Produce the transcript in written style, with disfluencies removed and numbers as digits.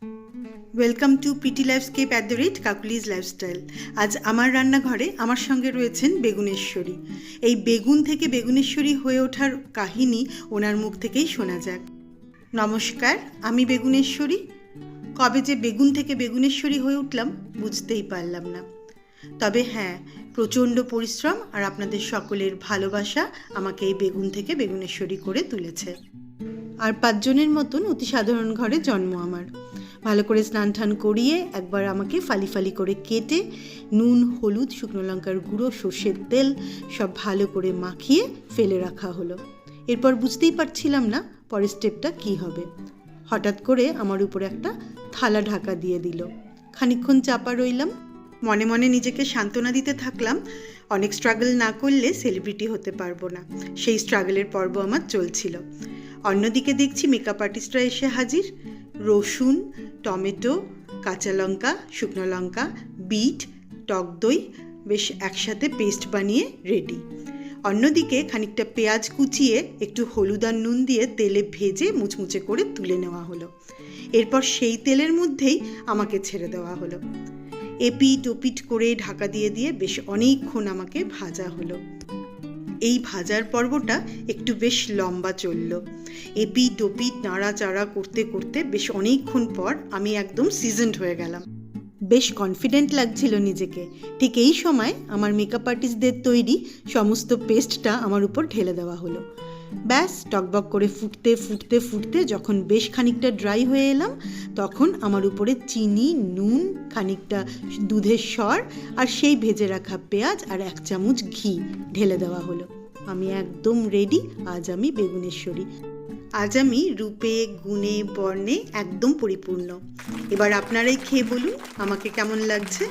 Welcome to PT lifescape @Kakuli's lifestyle. আজ আমার রান্নাঘরে আমার সঙ্গে রয়েছেন বেগুনেশ্বরী। এই বেগুন থেকে বেগুনেশ্বরী হয়ে ওঠার কাহিনী ওনার মুখ থেকেই শোনা যাক। নমস্কার, আমি বেগুনেশ্বরী। কবে যে বেগুন থেকে বেগুনেশ্বরী হয়ে উঠলাম বুঝতেই পারলাম না। তবে হ্যাঁ, প্রচণ্ড পরিশ্রম আর আপনাদের সকলের ভালোবাসা আমাকে এই বেগুন থেকে বেগুনেশ্বরী করে তুলেছে। আর 5 জনের মতন অতি সাধারণ ঘরে জন্ম আমার। ভালো করে স্নান টান করিয়ে একবার আমাকে ফালি ফালি করে কেটে নুন, হলুদ, শুকনো লঙ্কার গুঁড়ো, সর্ষের তেল সব ভালো করে মাখিয়ে ফেলে রাখা হলো। এরপর বুঝতেই পারছিলাম না পরের স্টেপটা কী হবে। হঠাৎ করে আমার উপরে একটা থালা ঢাকা দিয়ে দিল। খানিকক্ষণ চাপা রইলাম, মনে মনে নিজেকে সান্ত্বনা দিতে থাকলাম, অনেক স্ট্রাগল না করলে সেলিব্রিটি হতে পারবো না। সেই স্ট্রাগলের পর্ব আমার চলছিল। অন্যদিকে দেখছি মেকআপ আর্টিস্টরা এসে হাজির। রসুন, টমেটো, কাঁচা লঙ্কা, শুকনো লঙ্কা, বিট, টক দই বেশ একসাথে পেস্ট বানিয়ে রেডি। অন্যদিকে খানিকটা পেঁয়াজ কুচিয়ে একটু হলুদ আর নুন দিয়ে তেলে ভেজে মুচমুচে করে তুলে নেওয়া হলো। এরপর সেই তেলের মধ্যেই আমাকে ছেড়ে দেওয়া হলো। এপিট ওপিট করে ঢাকা দিয়ে দিয়ে বেশ অনেকক্ষণ আমাকে ভাজা হলো। এই ভাজার পর্বটা একটু বেশ লম্বা চলল। এপিট ওপিট নাড়াচাড়া করতে করতে বেশ অনেকক্ষণ পর আমি একদম সিজনড হয়ে গেলাম। বেশ কনফিডেন্ট লাগছিল নিজেকে। ঠিক এই সময় আমার মেকআপ আর্টিস্টদের তৈরি সমস্ত পেস্টটা আমার উপর ঢেলে দেওয়া হলো। ব্যাস টকবক করে ফুটতে ফুটতে ফুটতে যখন বেশ খানিকটা ড্রাই হয়ে এলাম, তখন আমার উপরে চিনি, নুন, খানিকটা দুধের সর আর সেই ভেজে রাখা পেঁয়াজ আর 1 চামচ ঘি ঢেলে দেওয়া হলো। আমি একদম রেডি। আজ আমি বেগুনেশ্বরী। আজ আমি রূপে, গুণে, বর্ণে একদম পরিপূর্ণ। এবার আপনারাই খেয়ে বলুন আমাকে কেমন লাগছে।